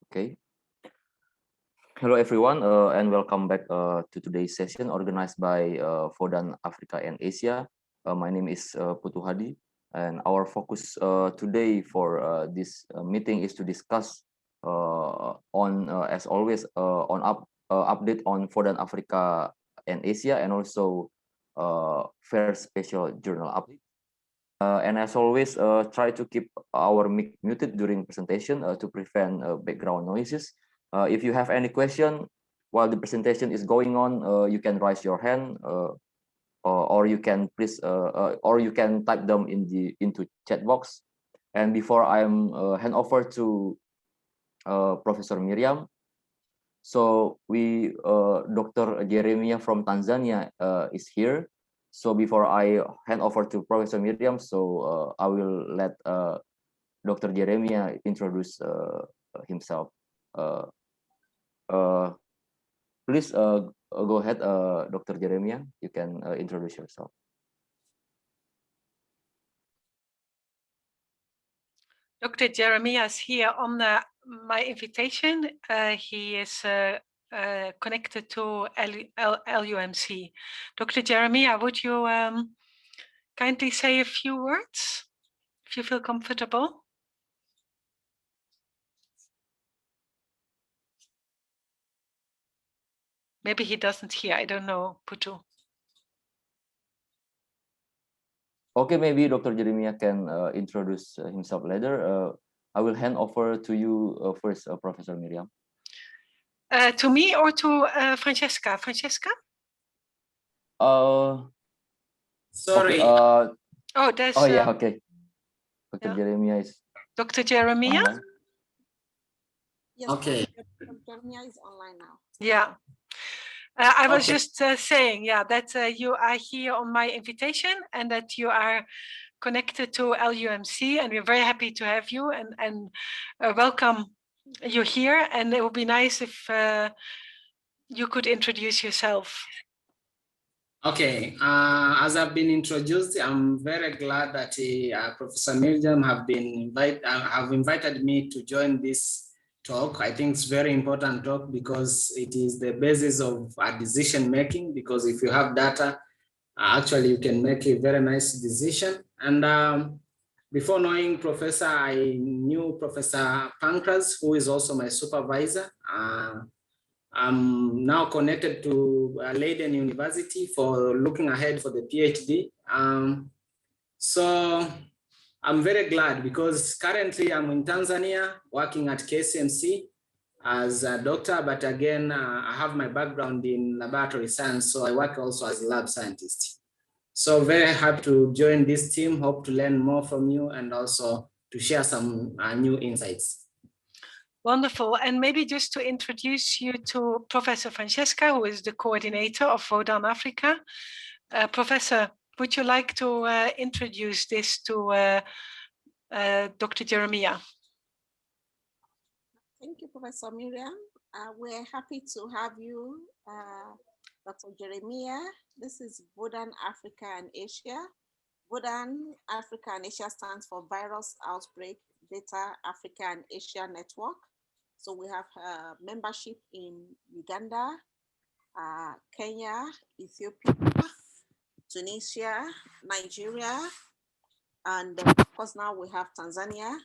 Okay. Hello, everyone, and welcome back to today's session organized by VODAN Africa and Asia. My name is Putu Hadi, and our focus today for this meeting is to discuss as always, update on VODAN Africa and Asia, and also fair special journal update. And as always, try to keep our mic muted during presentation to prevent background noises. If you have any question while the presentation is going on, you can raise your hand, or you can type them into chat box. And before I'm hand over to Professor Miriam, so Dr. Jeremiah from Tanzania is here. So before I hand over to Professor Miriam, so I will let Dr. Jeremiah introduce himself. Please go ahead, Dr. Jeremiah. You can introduce yourself. Dr. Jeremiah is here on my invitation. He is connected to LUMC. Dr. Jeremiah, would you kindly say a few words, if you feel comfortable? Maybe he doesn't hear, I don't know, Putu. Okay, maybe Dr. Jeremiah can introduce himself later. I will hand over to you first, Professor Miriam. To me or to Francesca? Francesca? Sorry. Okay, oh, there's. Oh yeah, okay. Dr. Yeah. Jeremiah is. Dr. Jeremiah? Online. Yes, Okay. Dr. Jeremiah is online now. Yeah. I was Okay. just saying, yeah, that you are here on my invitation and that you are connected to LUMC, and we're very happy to have you and welcome you here. And it would be nice if you could introduce yourself. Okay. As I've been introduced, I'm very glad that Professor Miriam have invited me to join this talk. I think it's very important talk because it is the basis of our decision making. Because if you have data, actually you can make a very nice decision. And before knowing Professor, I knew Professor Pankras, who is also my supervisor. I'm now connected to Leiden University for looking ahead for the PhD. So I'm very glad because currently I'm in Tanzania working at KCMC as a doctor, but again, I have my background in laboratory science, so I work also as a lab scientist. So very happy to join this team, hope to learn more from you and also to share some new insights. Wonderful. And maybe just to introduce you to Professor Francesca, who is the coordinator of VODAN Africa. Professor, would you like to introduce this to Dr. Jeremiah? Thank you, Professor Miriam. We're happy to have you, Dr. Jeremiah. This is VODAN Africa and Asia. VODAN Africa and Asia stands for Virus Outbreak Data Africa and Asia Network. So we have membership in Uganda, Kenya, Ethiopia, Tunisia, Nigeria, and of course now we have Tanzania,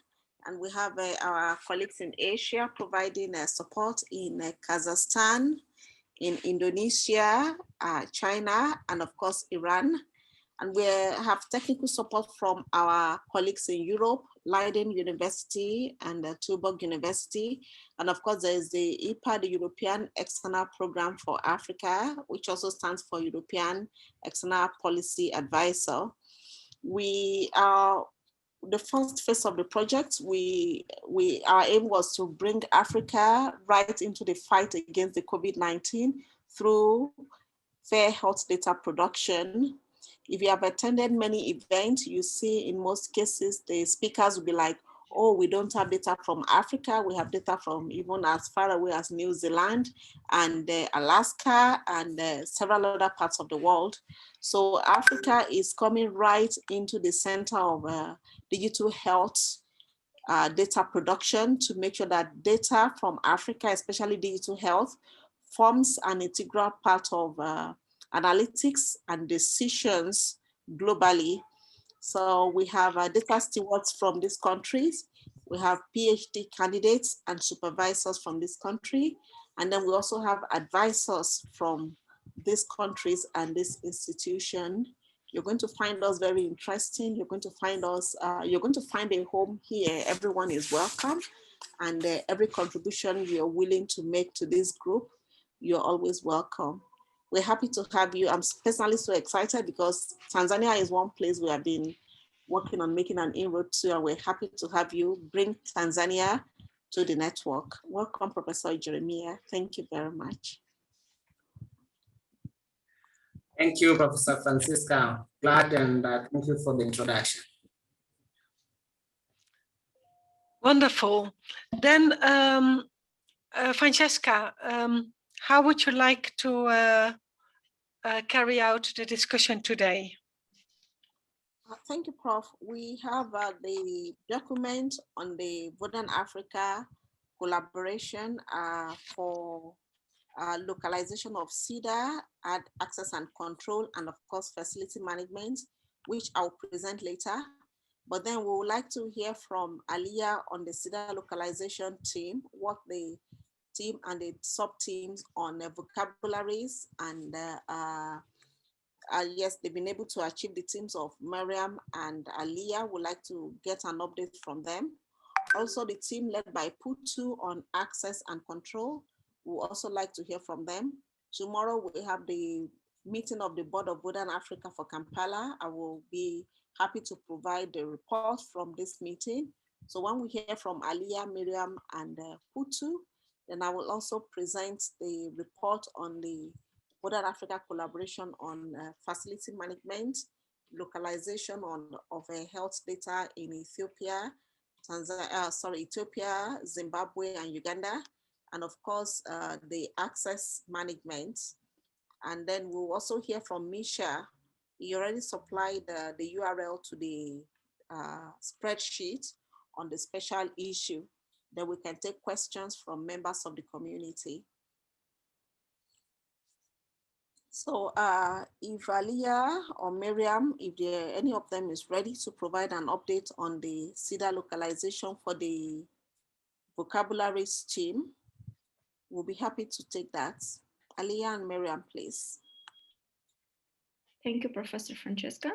and we have our colleagues in Asia providing support in Kazakhstan, in Indonesia, China, and of course Iran. And we have technical support from our colleagues in Europe, Leiden University and Tilburg University. And of course, there is the EPA, the European External Program for Africa, which also stands for European External Policy Advisor. We are the first phase of the project. Our aim was to bring Africa right into the fight against the COVID-19 through fair health data production. If you have attended many events, you see in most cases, the speakers will be like, oh, we don't have data from Africa. We have data from even as far away as New Zealand and Alaska and several other parts of the world. So Africa is coming right into the center of digital health data production to make sure that data from Africa, especially digital health, forms an integral part of analytics and decisions globally. So we have data stewards from these countries. We have PhD candidates and supervisors from this country. And then we also have advisors from these countries and this institution. You're going to find us very interesting. You're going to find us, you're going to find a home here. Everyone is welcome. And every contribution you're willing to make to this group, you're always welcome. We're happy to have you. I'm personally so excited because Tanzania is one place we have been working on making an inroad to, and we're happy to have you bring Tanzania to the network. Welcome, Professor Jeremiah. Thank you very much. Thank you, Professor Francisca. Glad and thank you for the introduction. Wonderful. Then, Francesca, how would you like to carry out the discussion today? Thank you, Prof. We have the document on the VODAN Africa collaboration for localization of CEDAR, access and control, and of course, facility management, which I'll present later. But then we would like to hear from Aliyah on the CEDAR localization team, what the team and the sub-teams on vocabularies and yes, they've been able to achieve the teams of Mariam and Aliyah. Would like to get an update from them. Also, the team led by Putu on access and control. We also like to hear from them. Tomorrow we have the meeting of the Board of VODAN Africa for Kampala. I will be happy to provide the report from this meeting. So when we hear from Aliyah, Miriam, and Putu, then I will also present the report on the VODAN Africa collaboration on facility management, localization of health data in Ethiopia, Ethiopia, Zimbabwe, and Uganda, and of course the access management. And then we'll also hear from Misha. He already supplied the URL to the spreadsheet on the special issue. Then we can take questions from members of the community. So if Aliyah or Miriam, if any of them is ready to provide an update on the CEDAR localization for the vocabularies team, we'll be happy to take that. Aliyah and Miriam, please. Thank you, Professor Francesca.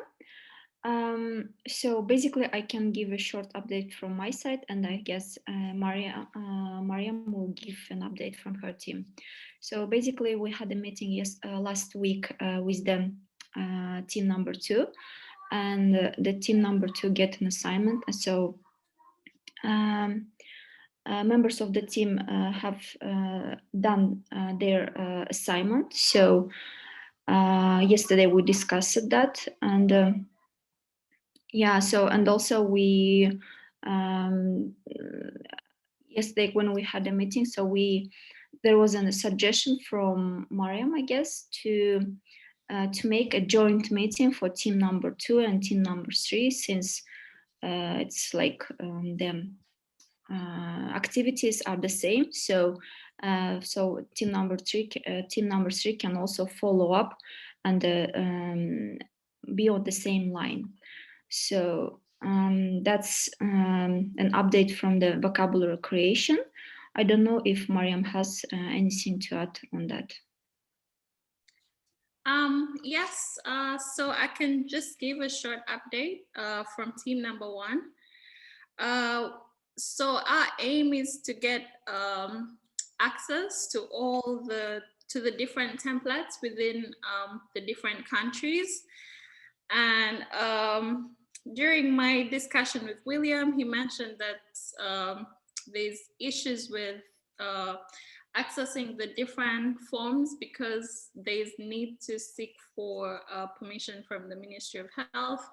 So basically, I can give a short update from my side, and I guess Mariam will give an update from her team. So basically, we had a meeting last week with the team number 2, and the team number 2 get an assignment. And so members of the team have done their assignment. So yesterday we discussed that, and yeah, so, and also we, yesterday when we had a meeting, so there was a suggestion from Mariam, I guess, to make a joint meeting for team number 2 and team number 3, since it's like the activities are the same. So, so team number 3 can also follow up and be on the same line. So that's an update from the vocabulary creation. I don't know if Mariam has anything to add on that. Yes, so I can just give a short update from team number 1. So our aim is to get access to all the different templates within the different countries. And during my discussion with William, he mentioned that there's issues with accessing the different forms because there's need to seek for permission from the Ministry of Health.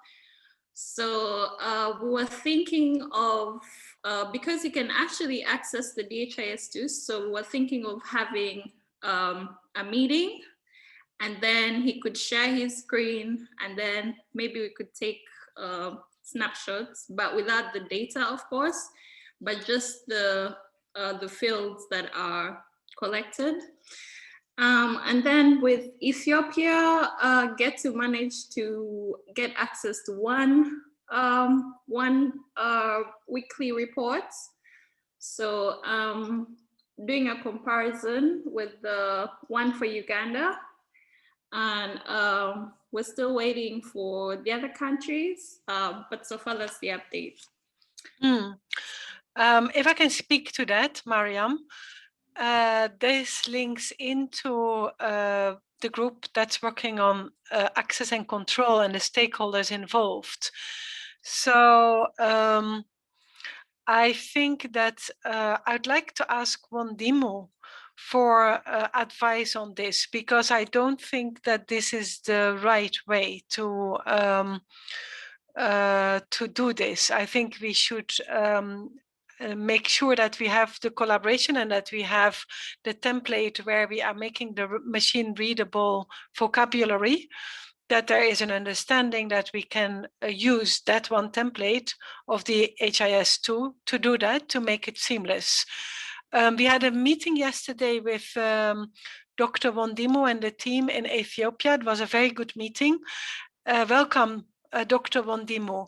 So we were thinking of, because you can actually access the DHIS too, so we were thinking of having a meeting, and then he could share his screen, and then maybe we could take snapshots, but without the data, of course, but just the fields that are collected. And then with Ethiopia, manage to get access to one weekly report. So doing a comparison with the one for Uganda, and we're still waiting for the other countries, but so far that's the update. If I can speak to that, Mariam, this links into the group that's working on access and control and the stakeholders involved. So I think that I'd like to ask Wandimo for advice on this, because I don't think that this is the right way to do this. I think we should make sure that we have the collaboration and that we have the template where we are making the machine readable vocabulary, that there is an understanding that we can use that one template of the HIS2 to do that, to make it seamless. We had a meeting yesterday with Dr. Wandimo and the team in Ethiopia. It was a very good meeting. Welcome, Dr. Wandimo.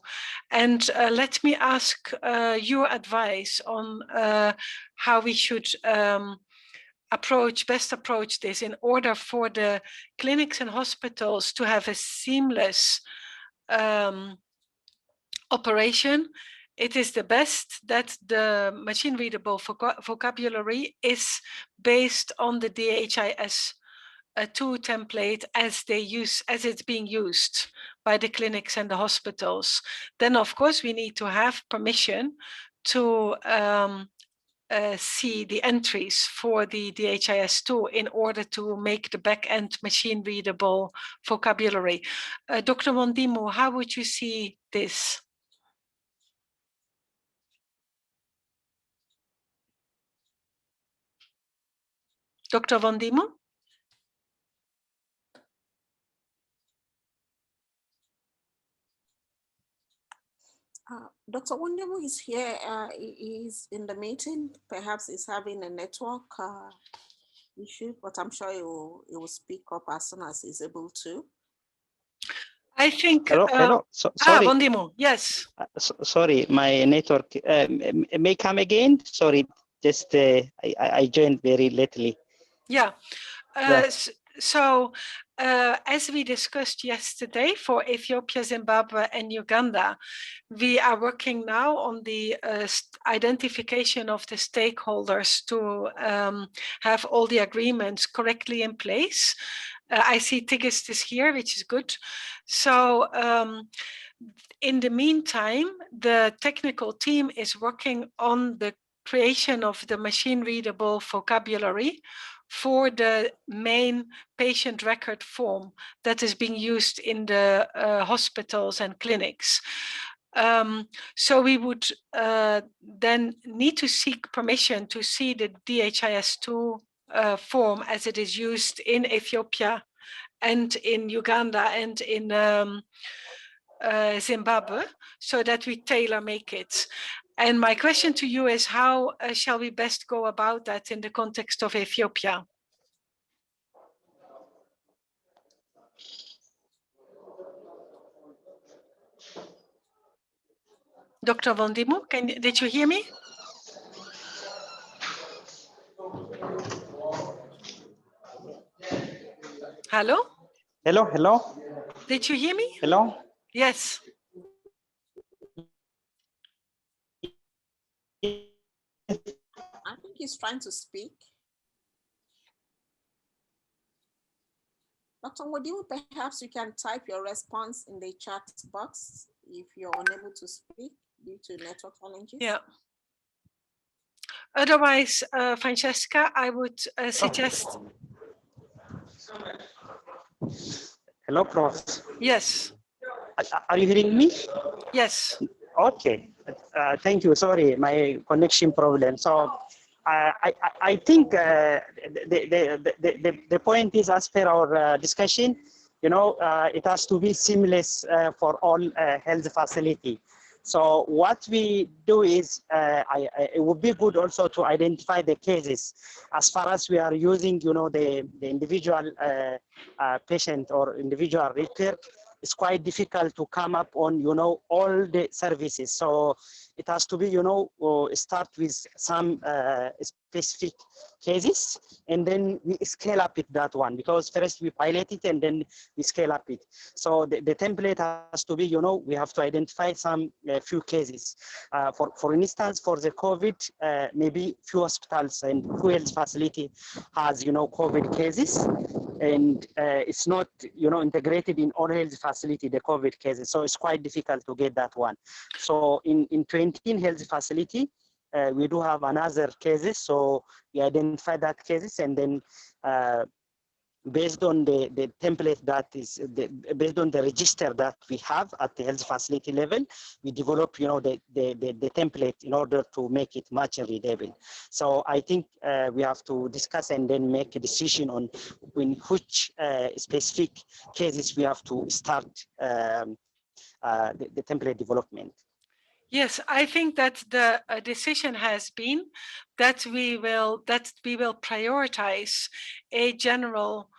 And let me ask your advice on how we should best approach this in order for the clinics and hospitals to have a seamless operation. It is the best that the machine readable vocabulary is based on the DHIS2 template as it's being used by the clinics and the hospitals. Then of course we need to have permission to see the entries for the DHIS2 in order to make the back-end machine readable vocabulary. Dr. Wandimo, how would you see this? Dr. Wandimo? Dr. Wandimo is here. He's in the meeting. Perhaps he's having a network issue, but I'm sure he will speak up as soon as he's able to. I think. Hello. Sorry. Wandimo, yes. Sorry, my network may come again. Sorry, just I joined very lately. Yeah. So as we discussed yesterday for Ethiopia, Zimbabwe, and Uganda, we are working now on the identification of the stakeholders to have all the agreements correctly in place. I see Tigist is here, which is good. So in the meantime, the technical team is working on the creation of the machine readable vocabulary for the main patient record form that is being used in the hospitals and clinics. So we would then need to seek permission to see the DHIS2 form as it is used in Ethiopia and in Uganda and in Zimbabwe, so that we tailor make it. And my question to you is, how shall we best go about that in the context of Ethiopia? Dr. Wandimo, did you hear me? Hello? Hello? Did you hear me? Hello? Yes. I think he's trying to speak. Dr. Wandimo, perhaps you can type your response in the chat box if you're unable to speak due to network challenges. Yeah. Otherwise, Francesca, I would suggest. Hello, Prof. Yes. Are you hearing me? Yes. Okay. Thank you. Sorry, my connection problem. So I think the point is, as per our discussion, it has to be seamless for all health facility. So what we do is, it would be good also to identify the cases as far as we are using, the individual patient or individual record. It's quite difficult to come up on, all the services. So it has to be, start with some specific cases, and then we scale up it that one, because first we pilot it and then we scale up it. So the template has to be, we have to identify some few cases. For instance, for the COVID, maybe few hospitals and few health facility has, COVID cases, and it's not, integrated in all health facility, the COVID cases. So it's quite difficult to get that one. So in 20 health facility, we do have another cases. So we identify that cases, and then based on the template that is, based on the register that we have at the health facility level, we develop, the template in order to make it much readable. So I think we have to discuss and then make a decision on which specific cases we have to start the template development. Yes, I think that the decision has been that we will prioritize a general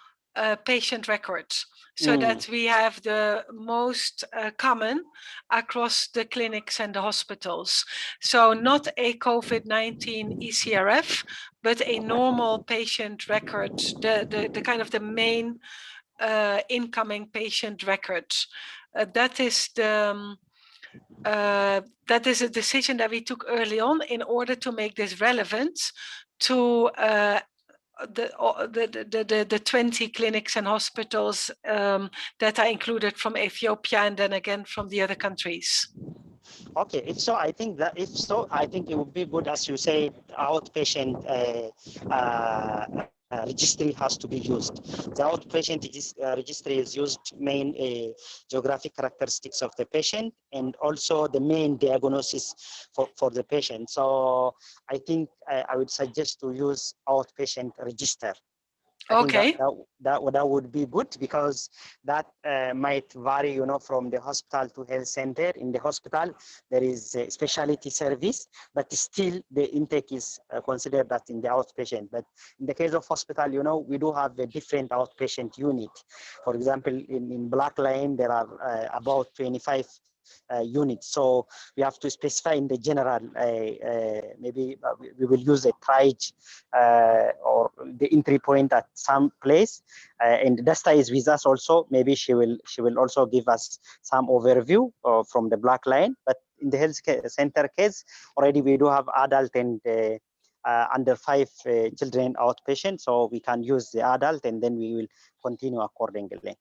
patient record, so that we have the most common across the clinics and the hospitals. So not a COVID-19 ECRF, but a normal patient record, the kind of the main incoming patient record. That is a decision that we took early on in order to make this relevant to the 20 clinics and hospitals that are included from Ethiopia, and then again from the other countries. Okay, if so, I think it would be good, as you say, outpatient registry has to be used. The outpatient registry is used main geographic characteristics of the patient, and also the main diagnosis for the patient. So I think I would suggest to use outpatient register. I think that would be good, because that might vary, from the hospital to health center. In the hospital, there is a specialty service, but still the intake is considered that in the outpatient. But in the case of hospital, we do have a different outpatient unit. For example, in Black Line, there are about 25 units. So we have to specify in the general, maybe we will use a triage or the entry point at some place. And Dasta is with us also. Maybe she will also give us some overview from the Black Line. But in the health center case, already we do have adult and under 5 children outpatient. So we can use the adult, and then we will continue accordingly.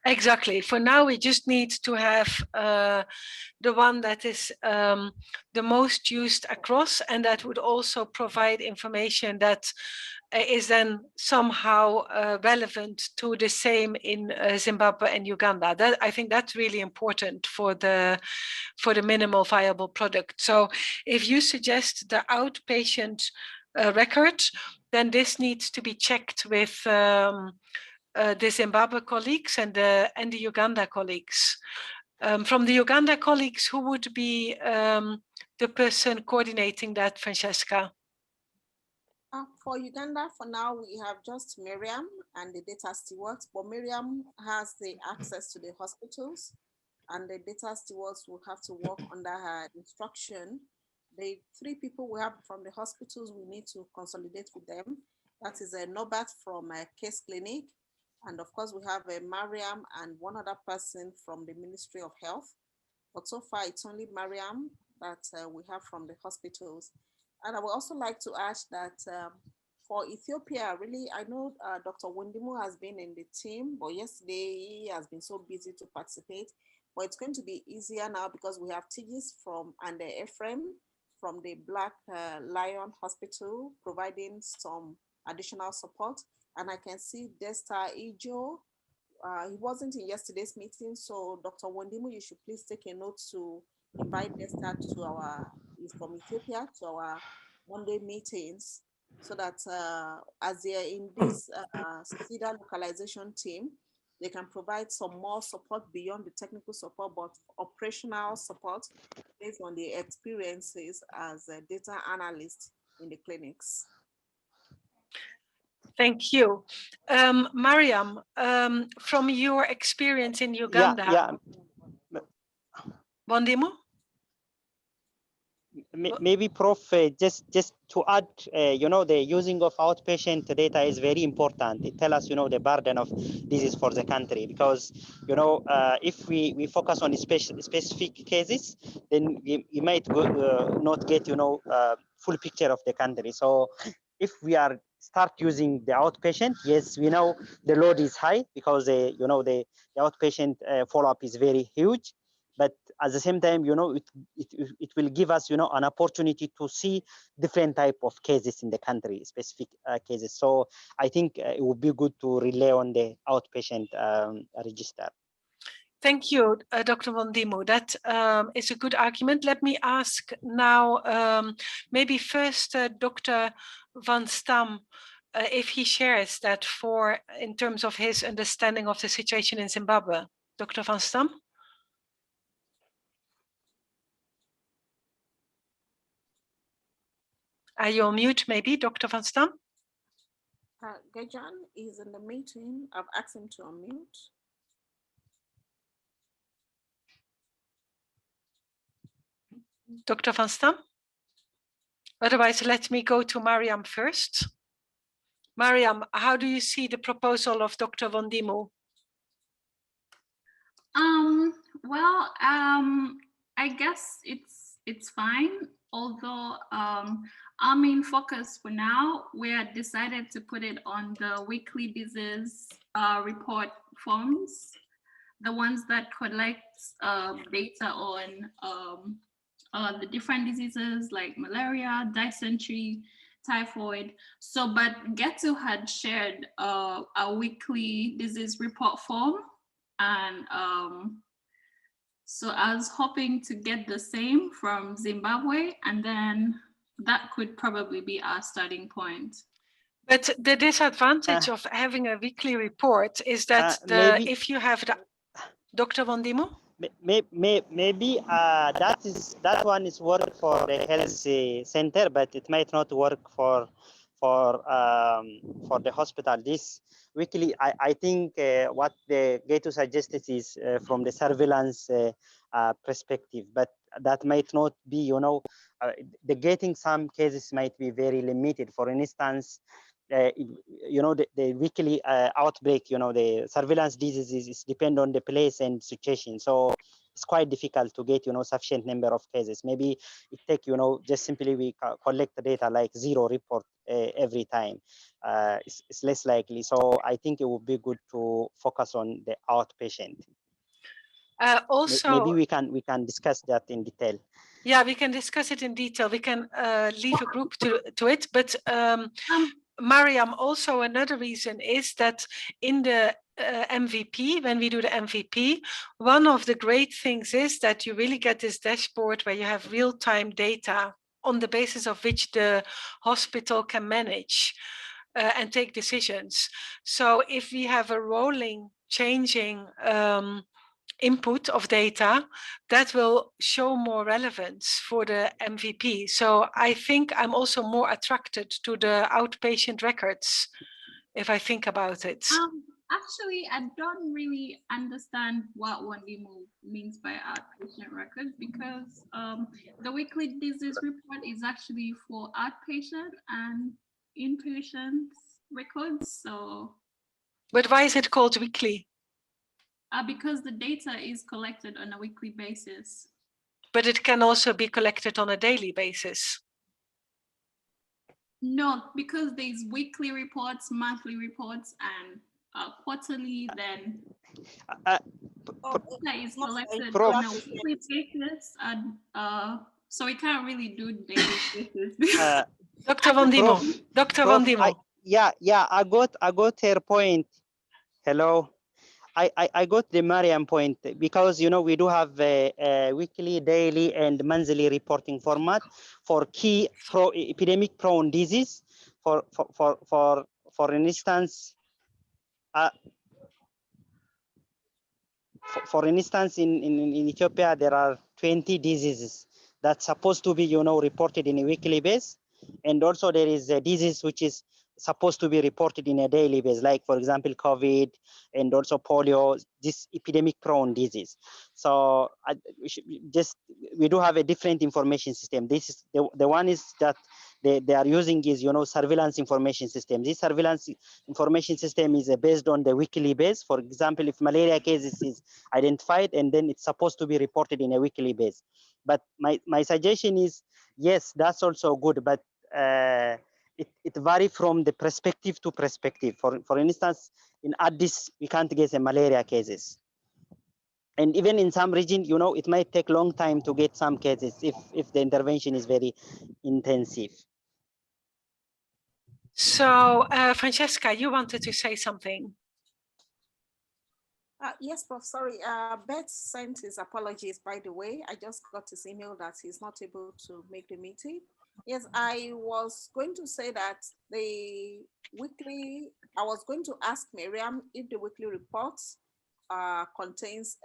Exactly. For now, we just need to have the one that is the most used across, and that would also provide information that is then somehow relevant to the same in Zimbabwe and Uganda. I think that's really important for the minimal viable product. So if you suggest the outpatient record, then this needs to be checked with the Zimbabwe colleagues and the Uganda colleagues. From the Uganda colleagues, who would be the person coordinating that, Francesca? For Uganda, for now, we have just Miriam and the data stewards, but Miriam has the access to the hospitals, and the data stewards will have to work under her instruction. The 3 people we have from the hospitals, we need to consolidate with them. That is a Norbert from a case clinic. And of course, we have a Mariam and one other person from the Ministry of Health. But so far, it's only Mariam that we have from the hospitals. And I would also like to add that for Ethiopia, really, I know Dr. Wendimu has been in the team, but yesterday he has been so busy to participate. But it's going to be easier now, because we have Tigis and Ephraim from the Black Lion Hospital providing some additional support. And I can see Desta Ijo. He wasn't in yesterday's meeting, so Dr. Wendimu, you should please take a note to invite Desta to he's from Ethiopia, to our Monday meetings, so that as they are in this CEDAR localization team, They can provide some more support beyond the technical support, but operational support based on the experiences as a data analyst in the clinics. Thank you. Mariam, from your experience in Uganda, Wandimo? Maybe, Prof, just to add, the using of outpatient data is very important. It tells us, the burden of disease for the country, because, if we focus on specific cases, then we might not get, full picture of the country. So if we start using the outpatient, yes, we know the load is high because, the outpatient follow-up is very huge. But at the same time, it will give us, an opportunity to see different type of cases in the country, specific cases. So I think it would be good to rely on the outpatient register. Thank you, Dr. Wandimo. That is a good argument. Let me ask now, maybe first Dr. Van Stam, if he shares that in terms of his understanding of the situation in Zimbabwe. Dr. Van Stam? Are you on mute, maybe, Dr. Van Stam? Gajan is in the meeting. I've asked him to unmute. Dr. Van Stam? Otherwise, let me go to Mariam first. Mariam, how do you see the proposal of Dr. Wandimo? I guess it's fine. Although our main focus for now, we had decided to put it on the weekly disease report forms, the ones that collect data on the different diseases like malaria, dysentery, typhoid. So, but Getu had shared a weekly disease report form, and so I was hoping to get the same from Zimbabwe, and then that could probably be our starting point. But the disadvantage of having a weekly report is that if you have Dr. Wandimo? Maybe that one is work for the health center, but it might not work for the hospital. This weekly, I think what the Getu suggested is from the surveillance perspective, but that might not be, the getting some cases might be very limited. For instance, the weekly outbreak, the surveillance diseases depend on the place and situation. So it's quite difficult to get, sufficient number of cases. Maybe it take, just simply we collect the data like 0 report every time. It's less likely. So I think it would be good to focus on the outpatient. Also, maybe we can discuss that in detail. Yeah, we can discuss it in detail. We can leave a group to it. But Mariam, also another reason is that in the MVP, when we do the MVP, one of the great things is that you really get this dashboard where you have real-time data on the basis of which the hospital can manage and take decisions. So if we have a rolling, changing input of data, that will show more relevance for the MVP. So I think I'm also more attracted to the outpatient records if I think about it. Actually, I don't really understand what Wandimo means by outpatient records, because the weekly disease report is actually for outpatient and inpatient records. So, but why is it called weekly? Because the data is collected on a weekly basis. But it can also be collected on a daily basis. No, because there's weekly reports, monthly reports, and quarterly, then that is collected on a weekly basis. And so we can't really do daily basis. Dr. Wandimo, Dr. Wandimo. I got her point. Hello. I got the Mariam point, because we do have a weekly, daily, and monthly reporting format for key epidemic prone disease. For instance, for instance, in Ethiopia, there are 20 diseases that's supposed to be, reported in a weekly basis. And also there is a disease which is supposed to be reported in a daily basis, like, for example, COVID and also polio, this epidemic prone disease. So we do have a different information system. This is the one is that they are using is, surveillance information system. This surveillance information system is based on the weekly base. For example, if malaria cases is identified, and then it's supposed to be reported in a weekly base. But my suggestion is, yes, that's also good, but it varies from the perspective to perspective. For instance, in Addis, we can't get the malaria cases. And even in some region, it might take long time to get some cases if the intervention is very intensive. So, Francesca, you wanted to say something. Yes, Prof. Sorry, Beth sent his apologies, by the way. I just got his email that he's not able to make the meeting. Yes, I was going to say that I was going to ask Miriam if the weekly reports contains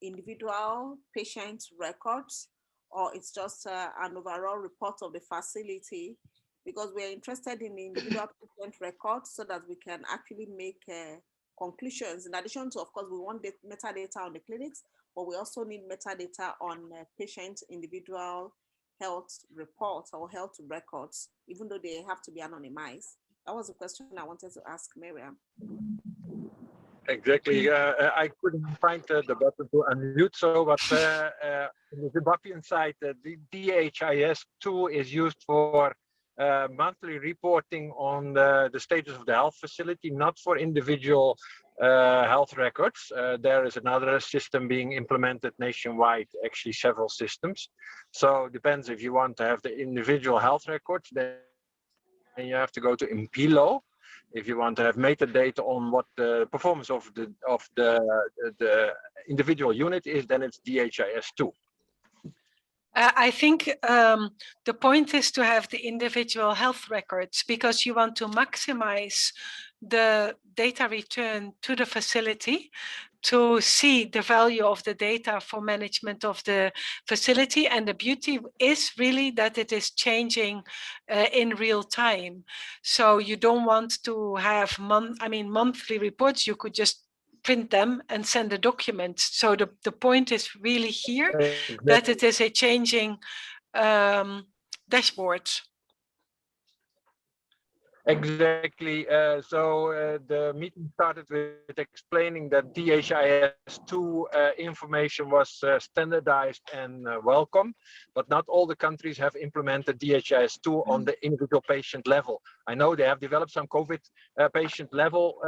individual patient records, or it's just an overall report of the facility, because we're interested in the individual patient records so that we can actually make conclusions. In addition to, of course, we want the metadata on the clinics, but we also need metadata on patient individual health reports or health records, even though they have to be anonymized. That was a question I wanted to ask Miriam. Exactly. I couldn't find the button to unmute, so but on the Zimbabwean side, the DHIS2 is used for monthly reporting on the status of the health facility, not for individual health records. There is another system being implemented nationwide, actually several systems. So it depends if you want to have the individual health records, then you have to go to Impilo. If you want to have metadata on what the performance of the individual unit is, then it's DHIS2. I think the point is to have the individual health records, because you want to maximize the data return to the facility to see the value of the data for management of the facility. And the beauty is really that it is changing in real time. So you don't want to have monthly reports. You could just print them and send a document. So the point is really here that it is a changing dashboard. Exactly. So the meeting started with explaining that DHIS2 information was standardized and welcome, but not all the countries have implemented DHIS2 on the individual patient level. I know they have developed some COVID patient level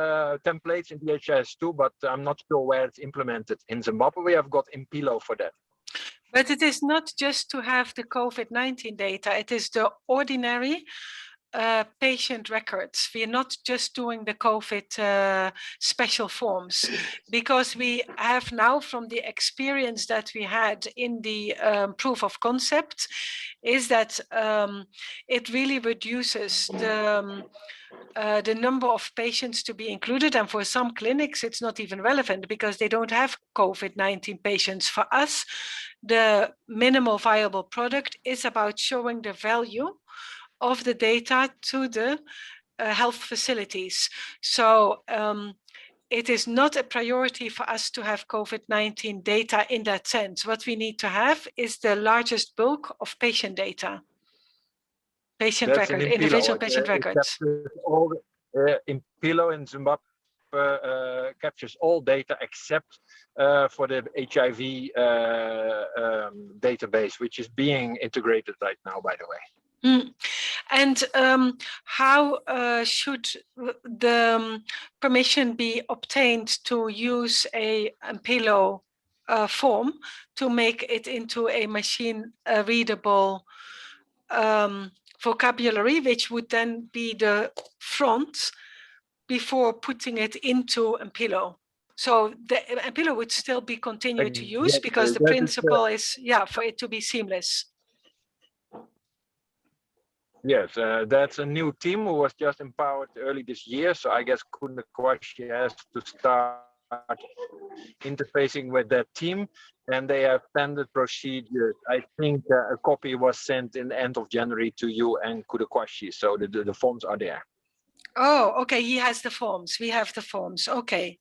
templates in DHIS2, but I'm not sure where it's implemented. In Zimbabwe, we have got Impilo for that. But it is not just to have the COVID-19 data, it is the ordinary patient records. We are not just doing the COVID special forms, because we have now, from the experience that we had in the proof of concept, is that it really reduces the number of patients to be included. And for some clinics, it's not even relevant because they don't have COVID-19 patients. For us, the minimal viable product is about showing the value of the data to the health facilities. So it is not a priority for us to have COVID-19 data in that sense. What we need to have is the largest bulk of patient data. Patient record, individual patient records. All Impilo in Zimbabwe captures all data except for the HIV database, which is being integrated right now, by the way. And how should the permission be obtained to use a Impilo form to make it into a machine readable vocabulary, which would then be the front before putting it into Impilo? So the Impilo would still be continued to use, because the principle is, for it to be seamless. Yes, that's a new team who was just empowered early this year. So I guess Kunde Kwashi has to start interfacing with that team, and they have standard procedures. I think a copy was sent in the end of January to you and Kudakwashi, so the forms are there. Oh, okay, he has the forms. We have the forms. Okay,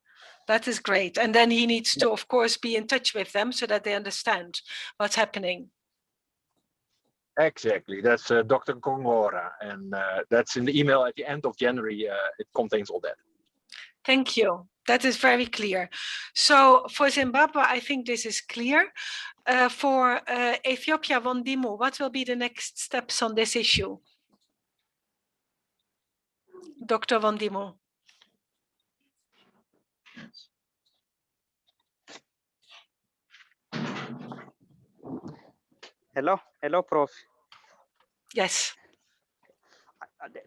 that is great. And then he needs to, of course, be in touch with them so that they understand what's happening. Exactly, that's Dr. Gongora, and that's in the email at the end of January. It contains all that. Thank you. That is very clear. So for Zimbabwe, I think this is clear. For Ethiopia, Vondimu, what will be the next steps on this issue? Dr. Vondimu. Hello, Prof. Yes.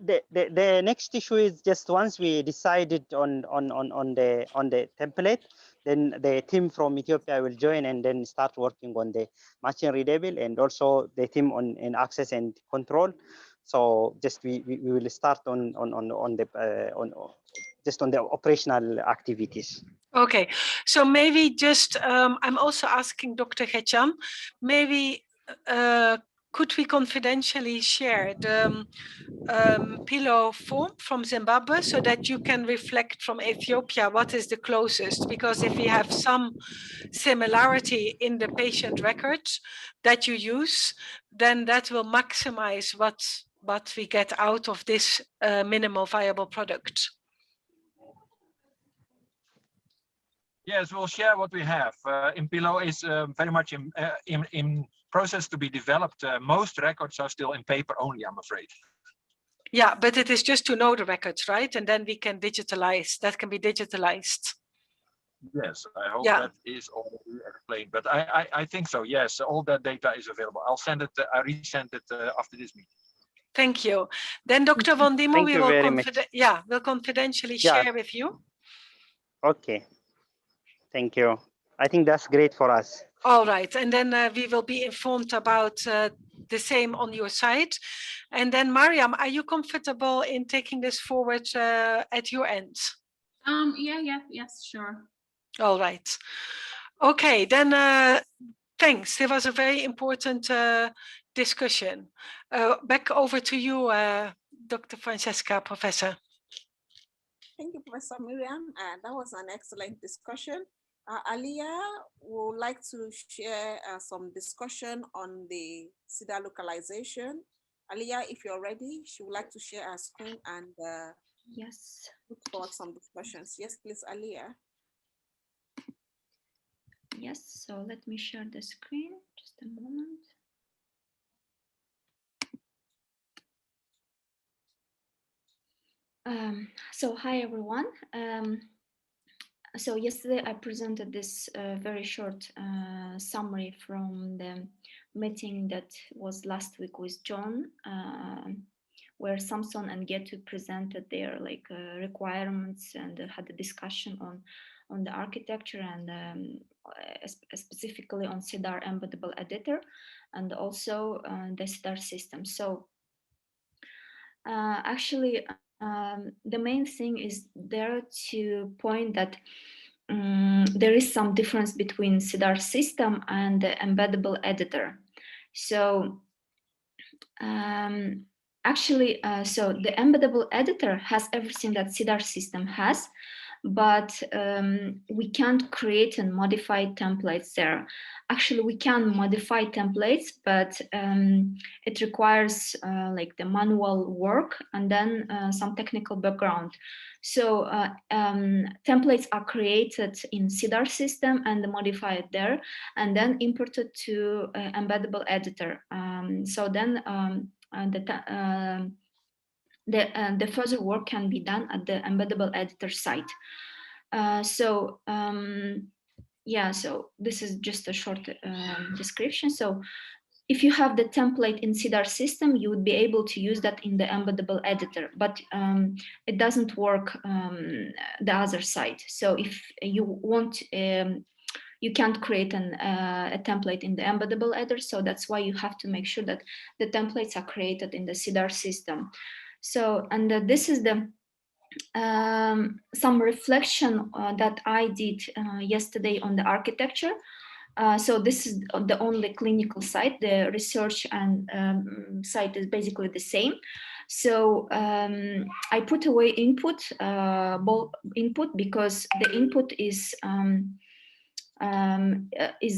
The next issue is just once we decided on the template, then the team from Ethiopia will join and then start working on the machine readable and also the team on access and control. So just we will start on the operational activities. Okay, so maybe just I'm also asking Dr. Ghecham, maybe could we confidentially share the pillow form from Zimbabwe so that you can reflect from Ethiopia what is the closest? Because if we have some similarity in the patient records that you use, then that will maximize what we get out of this minimal viable product. Yes, we'll share what we have. Impilo is very much in process to be developed. Most records are still in paper only, I'm afraid. Yeah, but it is just to know the records, right? And then we can digitalize. That can be digitalized. Yes, I hope Yeah. that is already explained. But I think so. Yes, all that data is available. I'll send it. I resend it after this meeting. Thank you. Then Dr. Vondimu, we will we'll confidentially share with you. Okay. Thank you. I think that's great for us. All right, and then we will be informed about the same on your side. And then Mariam, are you comfortable in taking this forward at your end? Yes, sure. All right. Okay, then thanks. It was a very important discussion. Back over to you, Dr. Francesca, Professor. Thank you, Professor Miriam. That was an excellent discussion. Aliyah would like to share some discussion on the CEDAR localization. Aliyah, if you're ready, she would like to share her screen and yes, look for some discussions. Yes, please, Aliyah. Yes, so let me share the screen, just a moment. So hi everyone. So yesterday I presented this very short summary from the meeting that was last week with John, where Samson and Getu presented their requirements and had a discussion on the architecture and specifically on CEDAR embeddable editor and also the CEDAR system. So actually the main thing is there to point that there is some difference between CEDAR system and the embeddable editor. So actually, so the embeddable editor has everything that CEDAR system has, but we can't create and modify templates there. Actually, we can modify templates, but it requires like the manual work and then some technical background. So templates are created in CEDAR system and modified there, and then imported to embeddable editor. So then the further work can be done at the embeddable editor site. Yeah, so this is just a short description. So if you have the template in CEDAR system, you would be able to use that in the embeddable editor, but it doesn't work the other side. So if you want, you can't create a template in the embeddable editor, so that's why you have to make sure that the templates are created in the CEDAR system. So, and this is the some reflection that I did yesterday on the architecture. So this is the only clinical site. The research and site is basically the same. So I put away input, input, because the input is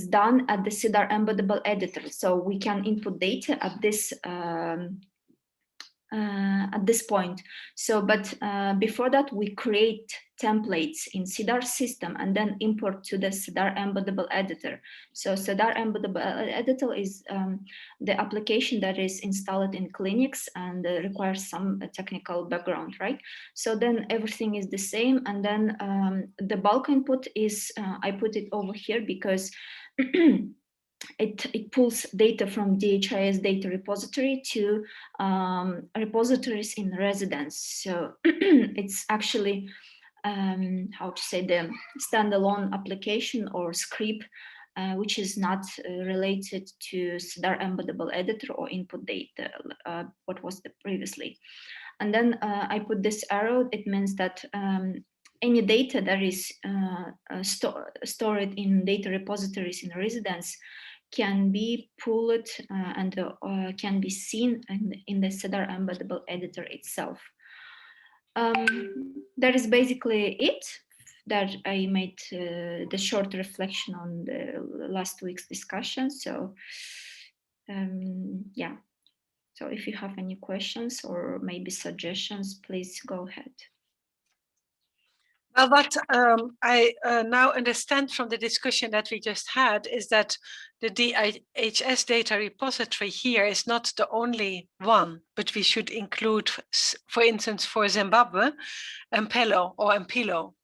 done at the CEDAR embeddable editor. So we can input data at this point. So, but before that, we create templates in CEDAR system and then import to the CEDAR embeddable editor. So CEDAR embeddable editor is the application that is installed in clinics and requires some technical background, right? So then everything is the same. And then the bulk input is, I put it over here because it pulls data from DHIS data repository to repositories in residence. So it's actually, how to say, the standalone application or script, which is not related to CEDAR embeddable editor or input data, what was the previously. And then I put this arrow. It means that any data that is stored in data repositories in residence can be pulled and can be seen in the CEDAR embeddable editor itself. That is basically it. That I made the short reflection on the last week's discussion. So yeah. So if you have any questions or maybe suggestions, please go ahead. Well, what I now understand from the discussion that we just had is that the DHS data repository here is not the only one, but we should include, for instance, for Zimbabwe, Mpelo or Mpilo.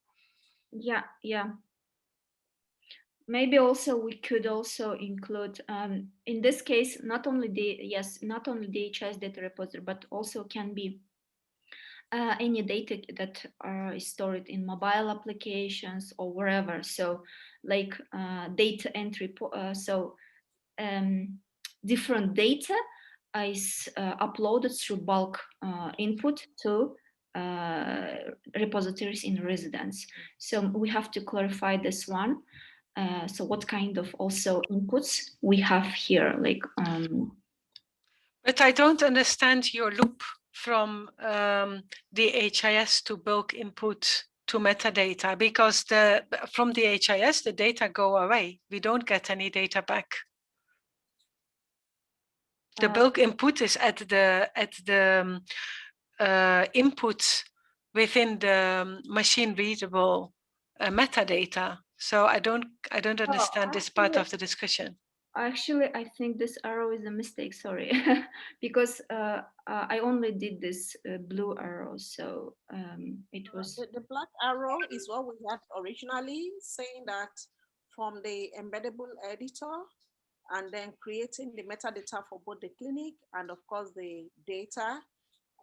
Yeah, yeah. Maybe also we could also include, in this case, not only DHS data repository, but also can be any data that is stored in mobile applications or wherever. So like data entry, different data is uploaded through bulk input to repositories in residence. So we have to clarify this one. So what kind of also inputs we have here, like. But I don't understand your loop from DHIS to bulk input to metadata, because from DHIS the data go away. We don't get any data back. The bulk input is at the inputs within the machine readable metadata. So I don't understand this part of the discussion. Actually, I think this arrow is a mistake, sorry, because I only did this blue arrow, so it was... The black arrow is what we had originally, saying that from the embeddable editor and then creating the metadata for both the clinic and of course the data,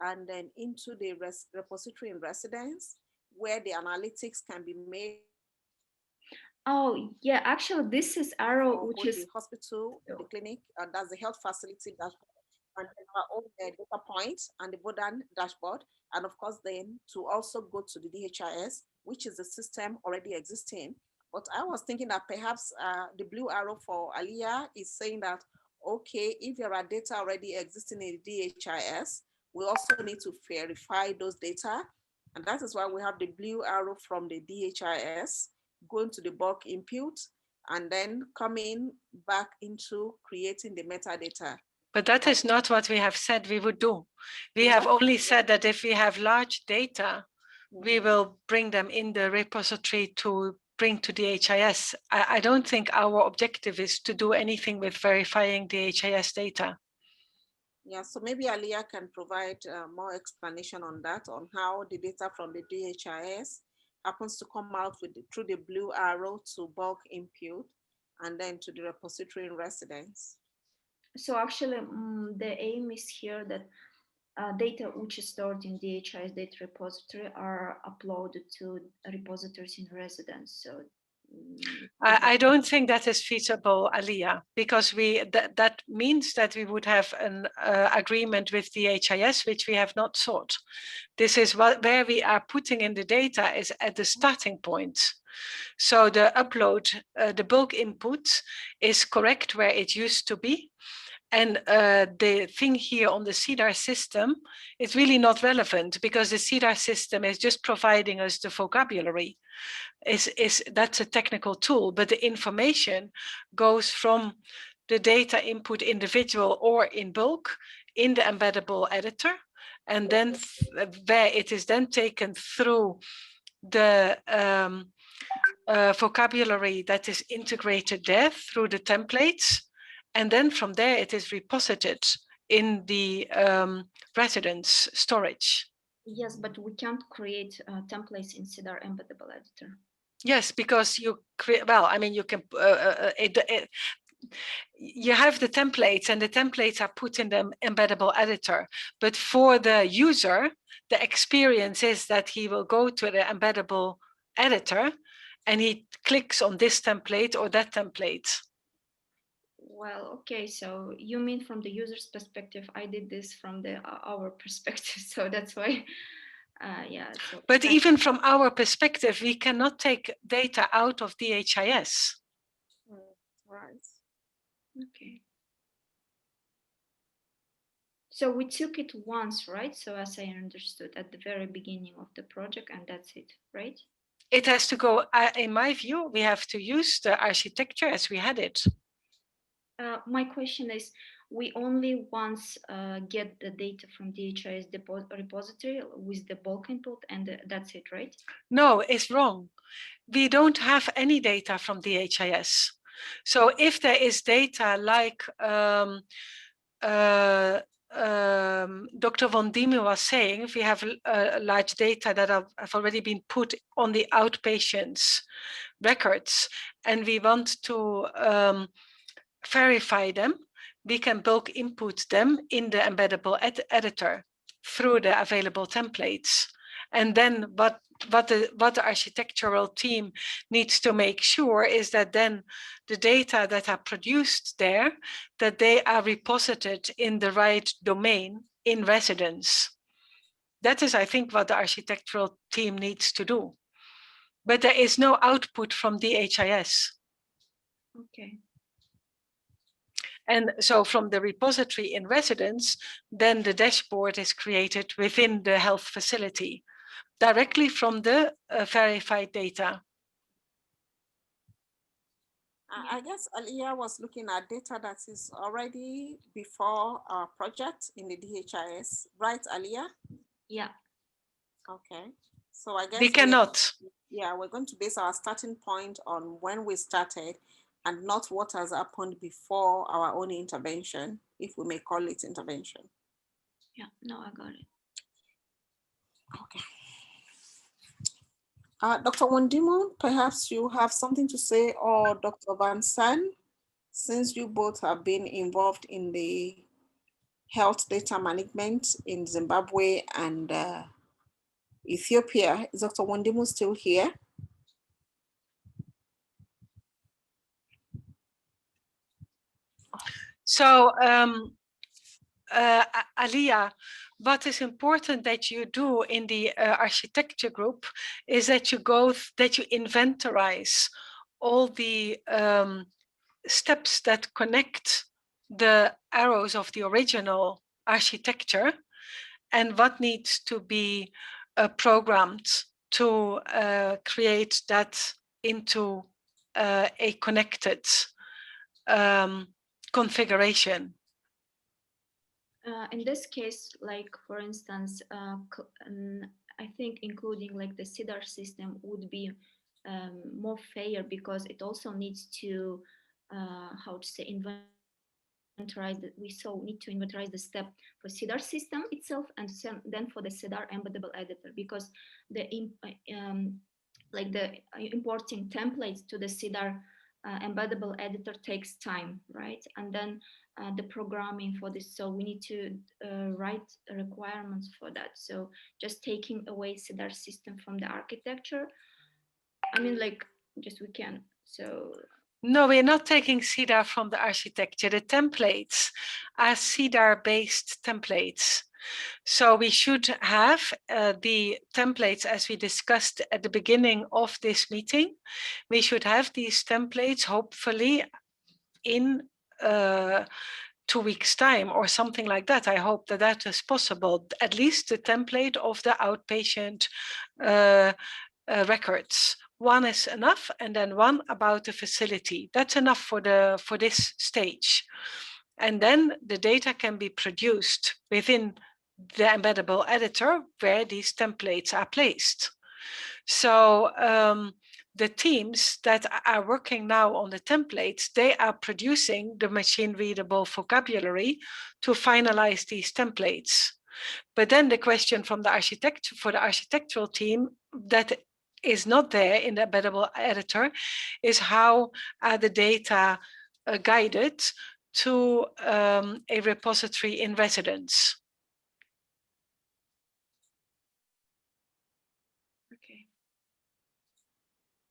and then into the repository in residence where the analytics can be made. Oh, yeah, actually, this is arrow, which is the hospital, the clinic, that's the health facility dashboard, and then our own data points and the VODAN dashboard. And of course, then to also go to the DHIS, which is the system already existing. But I was thinking that perhaps the blue arrow for Aliyah is saying that, okay, if there are data already existing in the DHIS, we also need to verify those data. And that is why we have the blue arrow from the DHIS going to the bulk input and then coming back into creating the metadata. But that is not what we have said we would do. We have only said that if we have large data, we will bring them in the repository to bring to DHIS. I don't think our objective is to do anything with verifying DHIS data. Yeah, so maybe Aliyah can provide more explanation on that, on how the data from the DHIS happens to come out through the blue arrow to bulk input and then to the repository in residence. So actually, the aim is here that data which is stored in DHIS data repository are uploaded to repositories in residence. So I don't think that is feasible, Aliyah, because that means that we would have an agreement with the HIS, which we have not sought. This is where we are putting in the data is at the starting point. So the upload, the bulk input is correct where it used to be. And the thing here on the CEDAR system is really not relevant because the CEDAR system is just providing us the vocabulary. That's a technical tool, but the information goes from the data input individual or in bulk in the embeddable editor. And then where it is then taken through the vocabulary that is integrated there through the templates. And then from there, it is reposited in the residence storage. Yes, but we can't create templates in CEDAR embeddable editor. Yes, because you create, well, I mean, you can, you have the templates and the templates are put in the embeddable editor. But for the user, the experience is that he will go to the embeddable editor and he clicks on this template or that template. Well, okay, so you mean from the user's perspective, I did this from our perspective, so that's why, yeah. So but even from our perspective, we cannot take data out of DHIS. Right. Okay. So we took it once, right? So as I understood at the very beginning of the project, and that's it, right? It has to go, in my view, we have to use the architecture as we had it. My question is, we only once get the data from DHIS repository with the bulk input and that's it, right? No, it's wrong. We don't have any data from DHIS. So if there is data like Dr. Von Diemen was saying, if we have large data that have already been put on the outpatients records and we want to verify them, we can bulk input them in the embeddable editor through the available templates. And then what the architectural team needs to make sure is that then the data that are produced there, that they are reposited in the right domain in residence. That is, I think, what the architectural team needs to do. But there is no output from DHIS. Okay. And so from the repository in residence, then the dashboard is created within the health facility, directly from the verified data. I guess Aliyah was looking at data that is already before our project in the DHIS, right, Aliyah? Yeah. Okay. So I guess we cannot. We're going to base our starting point on when we started and not what has happened before our own intervention, if we may call it intervention. Yeah, no, I got it. Okay. Dr. Wondimo, perhaps you have something to say, or Dr. Van San, since you both have been involved in the health data management in Zimbabwe and Ethiopia. Is Dr. Wondimo still here? So, Aliyah, what is important that you do in the architecture group is that you inventorize all the steps that connect the arrows of the original architecture and what needs to be programmed to create that into a connected configuration. In this case, like for instance, I think including like the CEDAR system would be more fair because it also needs to, how to say, inventorize. We need to inventorize the step for CEDAR system itself and then for the CEDAR embeddable editor because the like the importing templates to the CEDAR embeddable editor takes time, right? And then the programming for this, so we need to write requirements for that. So just taking away CEDAR system from the architecture, I mean, like just we can. So no, we're not taking CEDAR from the architecture. The templates are CEDAR-based templates. So we should have the templates as we discussed at the beginning of this meeting. We should have these templates hopefully in 2 weeks' time or something like that. I hope that that is possible. At least the template of the outpatient records. One is enough, and then one about the facility. That's enough for this stage. And then the data can be produced within the embeddable editor where these templates are placed. So the teams that are working now on the templates, they are producing the machine readable vocabulary to finalize these templates. But then the question from the architectural team that is not there in the embeddable editor is how are the data guided to a repository in residence. Okay.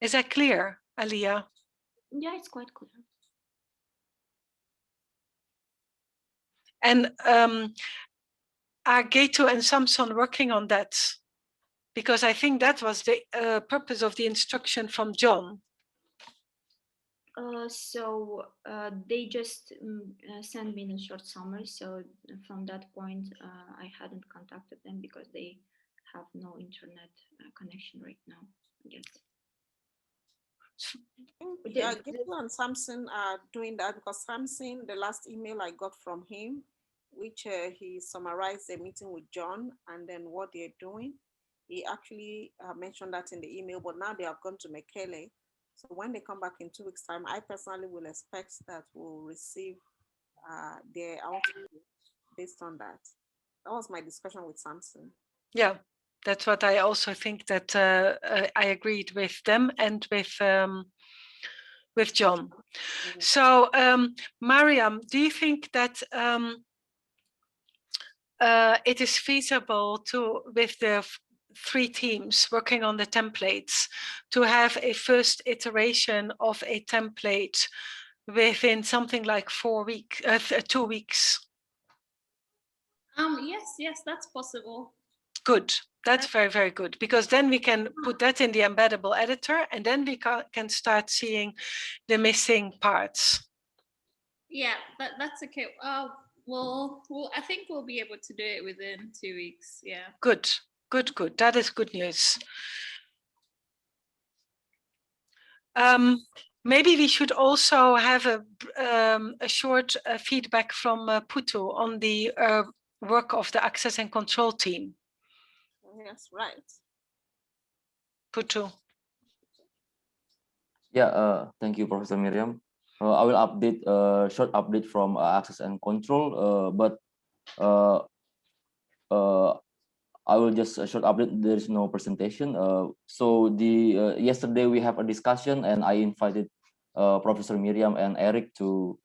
Is that clear, Aliyah? yeah, it's quite clear. And are Gato and Samson working on that? Because I think that was the purpose of the instruction from John. So they just sent me in a short summary. So from that point, I hadn't contacted them because they have no internet connection right now, I guess. Yeah, Gato and Samson are doing that because Samson, the last email I got from him, which he summarized the meeting with John and then what they're doing. He actually mentioned that in the email, but now they have gone to Mekele. So when they come back in 2 weeks' time, I personally will expect that we'll receive their output based on that. That was my discussion with Samson. Yeah, that's what I also think, that I agreed with them and with John. Mm-hmm. So Mariam, do you think that it is feasible to, with the 3 teams working on the templates, to have a first iteration of a template within something like 2 weeks? Yes, that's possible. Good. That's very, very good, because then we can put that in the embeddable editor and then we can start seeing the missing parts. Yeah, that's okay. Well, I think we'll be able to do it within 2 weeks. Yeah. Good, good, good. That is good news. Maybe we should also have a short feedback from Putu on the work of the access and control team. Yes, right. Putu. Yeah, thank you, Professor Miriam. I will update short update from access and control, but I will just a short update. There is no presentation. So the yesterday we have a discussion, and I invited Professor Miriam and Eric to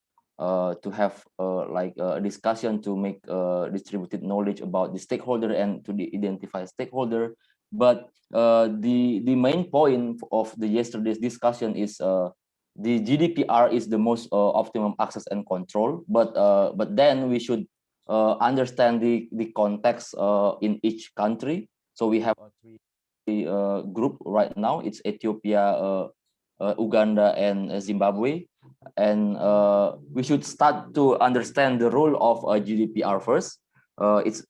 have like a discussion to make distributed knowledge about the stakeholder and to identify stakeholder. But the main point of the yesterday's discussion is the GDPR is the most optimum access and control. But then we should understand the context in each country. So we have a 3 group right now. It's Ethiopia, Uganda, and Zimbabwe. And we should start to understand the role of GDPR first. It's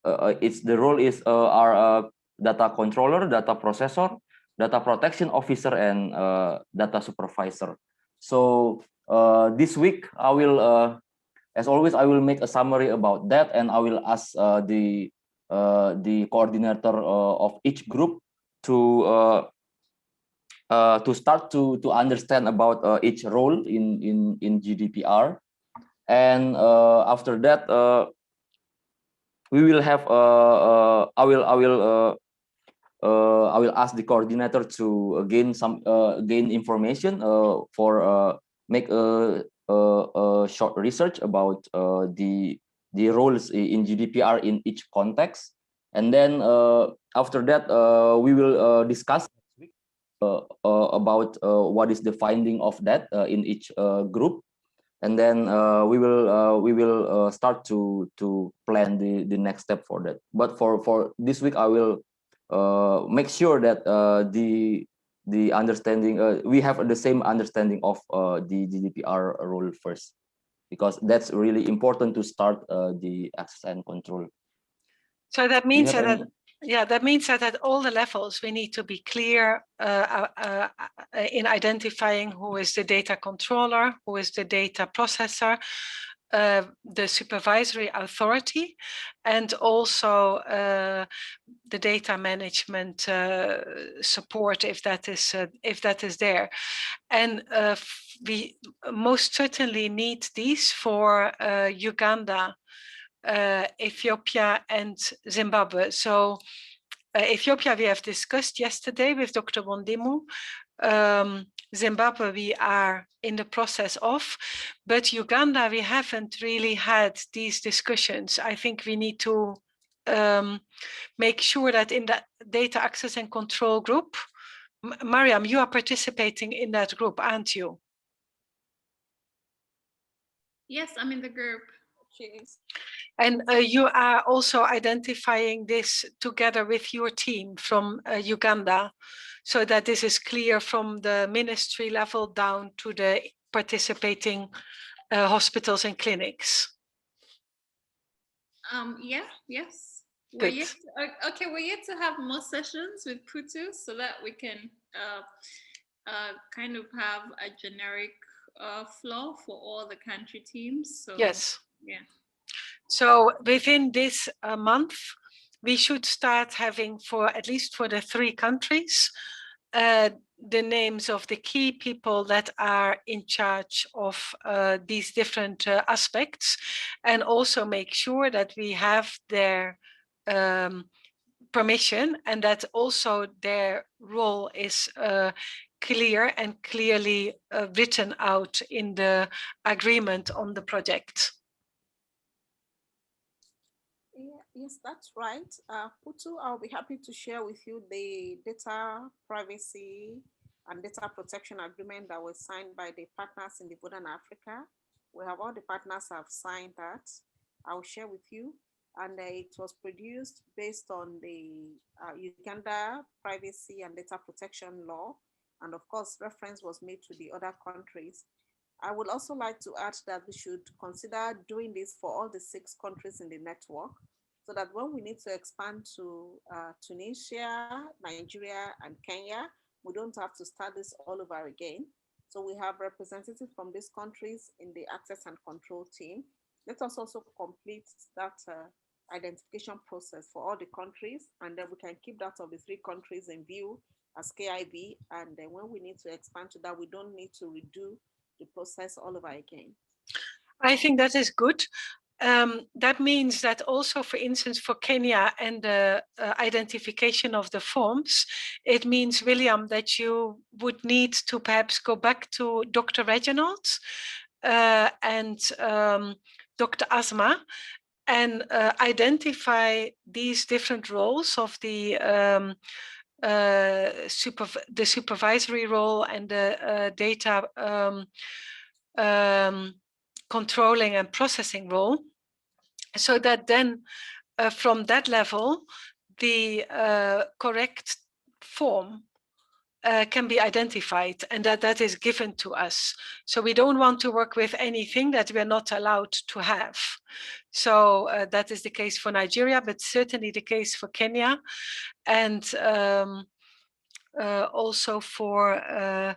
the role is our data controller, data processor, data protection officer, and data supervisor. So this week I will, as always, I will make a summary about that, and I will ask the coordinator of each group to start to understand about each role in GDPR, and after that we will have I will ask the coordinator to gain information for make a short research about the roles in GDPR in each context, and then after that we will discuss next week about what is the finding of that in each group, and then we will start to plan the next step for that. But for this week, I will make sure that the understanding we have the same understanding of the GDPR rule first, because that's really important to start the access and control. So that means that that means that at all the levels we need to be clear in identifying who is the data controller, who is the data processor, the supervisory authority, and also the data management support if that is there. And we most certainly need these for Uganda, Ethiopia and Zimbabwe. So Ethiopia we have discussed yesterday with Dr. Bondimu. Zimbabwe we are in the process of, but Uganda we haven't really had these discussions. I think we need to make sure that in that data access and control group, Mariam, you are participating in that group, aren't you? Yes, I'm in the group. Cheers. And you are also identifying this together with your team from Uganda, so that this is clear from the ministry level down to the participating hospitals and clinics. Yeah, yes. Good. We're yet to have more sessions with Putu so that we can kind of have a generic flow for all the country teams. So, yes. Yeah. So within this month, we should start having, for at least for the 3 countries, the names of the key people that are in charge of these different aspects, and also make sure that we have their permission and that also their role is clear and clearly written out in the agreement on the project. Yes, that's right. Putu, I'll be happy to share with you the data privacy and data protection agreement that was signed by the partners in the VODAN Africa. We have all the partners have signed that. I'll share with you. And it was produced based on the Uganda privacy and data protection law. And of course, reference was made to the other countries. I would also like to add that we should consider doing this for all the 6 countries in the network, so that when we need to expand to Tunisia, Nigeria, and Kenya, we don't have to start this all over again. So we have representatives from these countries in the access and control team. Let us also complete that identification process for all the countries, and then we can keep that of the 3 countries in view as KIV. And then when we need to expand to that, we don't need to redo the process all over again. I think that is good. That means that also, for instance, for Kenya and the identification of the forms, it means, William, that you would need to perhaps go back to Dr. Reginald and Dr. Asma and identify these different roles of the supervisory role and the data controlling and processing role, so that then from that level the correct form can be identified and that is given to us. So we don't want to work with anything that we're not allowed to have. So that is the case for Nigeria, but certainly the case for Kenya, and also for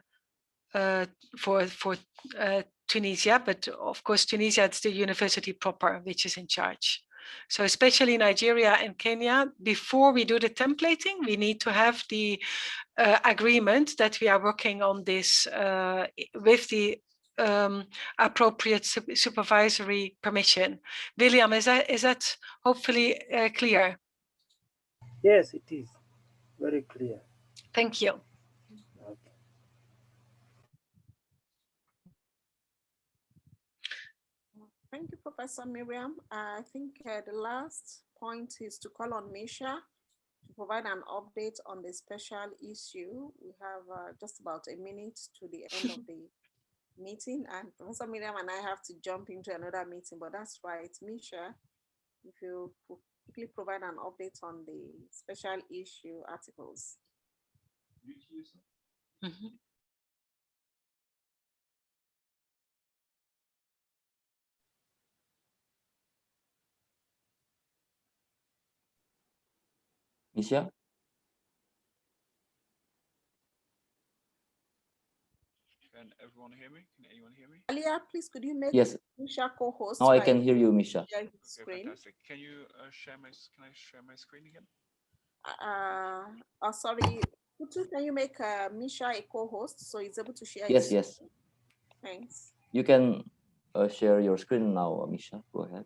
Tunisia, but of course Tunisia, it's the university proper which is in charge. So especially Nigeria and Kenya, before we do the templating, we need to have the agreement that we are working on this with the appropriate supervisory permission. William, is that hopefully clear? Yes, it is very clear. Thank you. Okay. Thank you, Professor Miriam. I think the last point is to call on Misha to provide an update on the special issue. We have just about a minute to the end of the meeting, and Professor Miriam and I have to jump into another meeting, but that's right. Misha, if you quickly provide an update on the special issue articles. Misha? Can everyone hear me? Can anyone hear me? Alia, please could you make Yes. Misha co-host? Now I can hear you, Misha. Okay, fantastic. Can you share my? Can I share my screen again? Sorry, Putu, can you make Misha a co-host so he's able to share? Yes, his yes. screen? Thanks. You can share your screen now, Misha. Go ahead.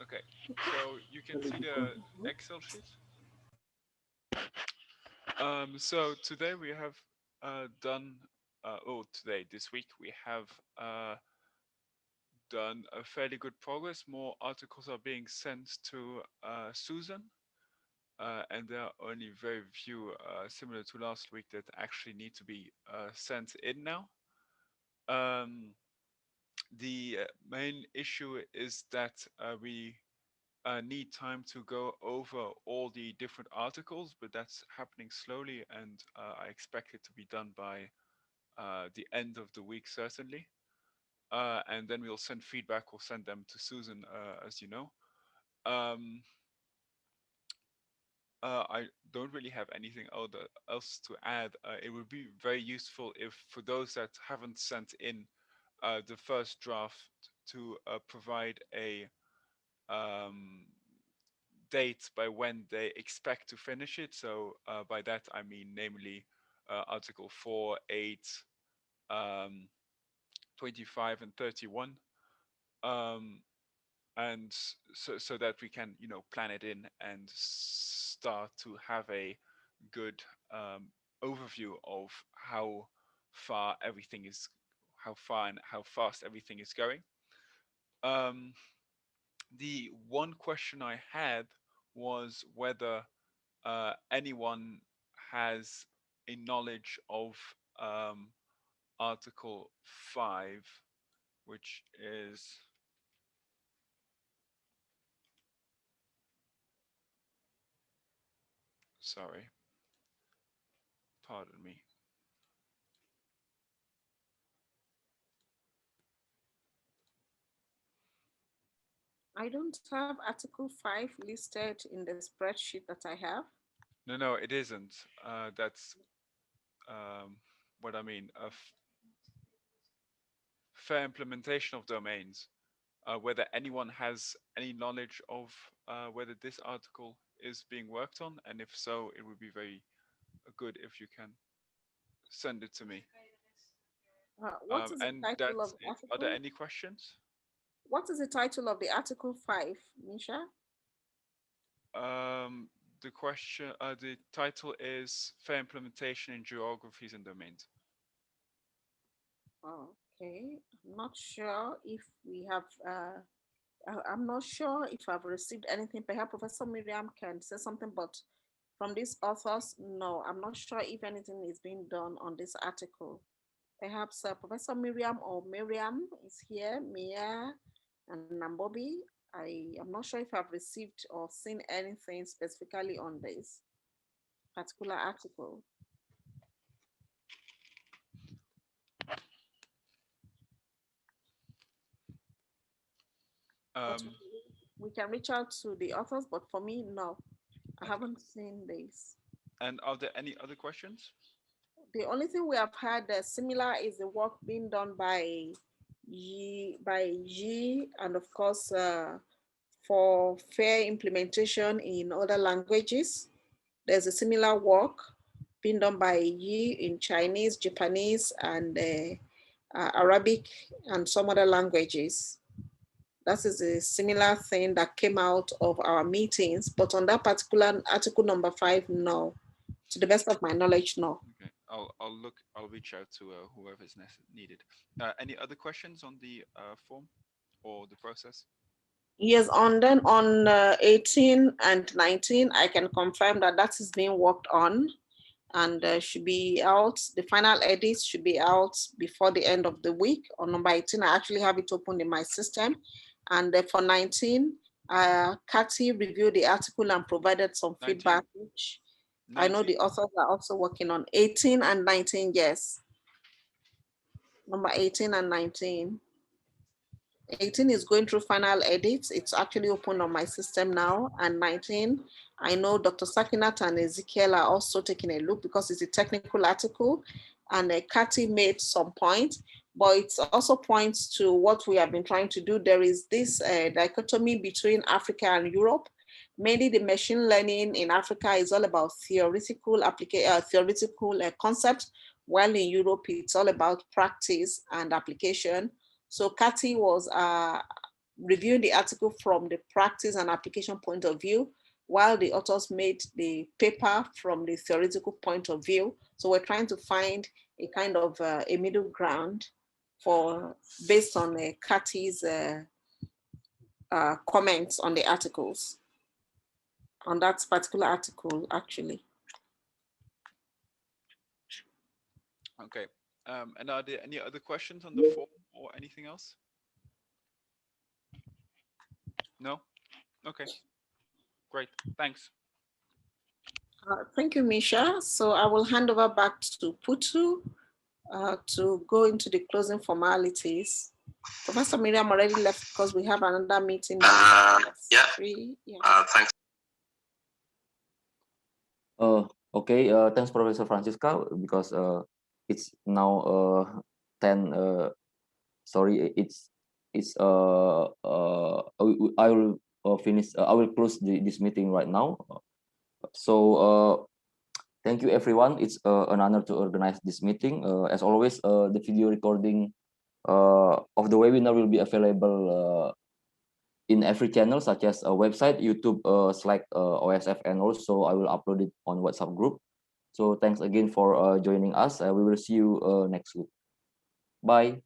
Okay, so you can see the Excel sheet. So today we have done, this week we have done a fairly good progress. More articles are being sent to Susan, and there are only very few, similar to last week, that actually need to be sent in now. The main issue is that we need time to go over all the different articles, but that's happening slowly, and I expect it to be done by the end of the week, certainly. And then we'll send feedback, we'll send them to Susan, as you know. I don't really have anything else to add. It would be very useful if, for those that haven't sent in the first draft, to provide a date by when they expect to finish it. So by that I mean namely Article 4, 8, 25 and 31. And so that we can, plan it in and start to have a good overview of how far and how fast everything is going. The one question I had was whether anyone has a knowledge of Article 5, which is, sorry, pardon me. I don't have Article 5 listed in the spreadsheet that I have. No, it isn't. That's what I mean. Fair implementation of domains. Whether anyone has any knowledge of whether this article is being worked on, and if so, it would be very good if you can send it to me. What is the title of the article? Are there any questions? What is the title of the Article 5, Misha? The question, the title is Fair Implementation in Geographies and Domains. Okay, I'm not sure if we have, I'm not sure if I've received anything. Perhaps Professor Miriam can say something, but from these authors, no, I'm not sure if anything is being done on this article. Perhaps Professor Miriam or Miriam is here, Mia and Nambobi. I am not sure if I've received or seen anything specifically on this particular article. We can reach out to the authors, but for me, no, I haven't seen this. And are there any other questions? The only thing we have had similar is the work being done by Yi, and of course, for fair implementation in other languages. There's a similar work being done by Yi in Chinese, Japanese, and Arabic, and some other languages. That is a similar thing that came out of our meetings, but on that particular article number 5, no. To the best of my knowledge, no. Okay, I'll reach out to whoever is needed. Any other questions on the form? or the process? Yes, on 18 and 19, I can confirm that that is being worked on and should be out. The final edits should be out before the end of the week. On number 18, I actually have it open in my system. And for 19, Kathy reviewed the article and provided some 19. feedback, which 19. I know the authors are also working on. 18 and 19, yes. Number 18 and 19. 18 is going through final edits. It's actually open on my system now. And 19, I know Dr. Sakinat and Ezekiel are also taking a look because it's a technical article. And Kathy made some points, but it also points to what we have been trying to do. There is this dichotomy between Africa and Europe. Mainly the machine learning in Africa is all about theoretical concepts, while in Europe, it's all about practice and application. So Kathy was reviewing the article from the practice and application point of view, while the authors made the paper from the theoretical point of view. So we're trying to find a kind of a middle ground based on Kathy's comments on the articles, on that particular article, actually. Okay. And are there any other questions on the form or anything else? No? Okay. Great. Thanks. Thank you, Misha. So I will hand over back to Putu to go into the closing formalities. Professor Miriam already left because we have another meeting. Yeah. 3. Yeah. Thanks. Okay. Thanks, Professor Francisca, because it's now 10. Sorry, it's I will finish. I will close this meeting right now. So thank you, everyone. It's an honor to organize this meeting. As always, the video recording of the webinar will be available in every channel, such as a website, YouTube, Slack, OSF, and also I will upload it on WhatsApp group. So thanks again for joining us. We will see you next week. Bye.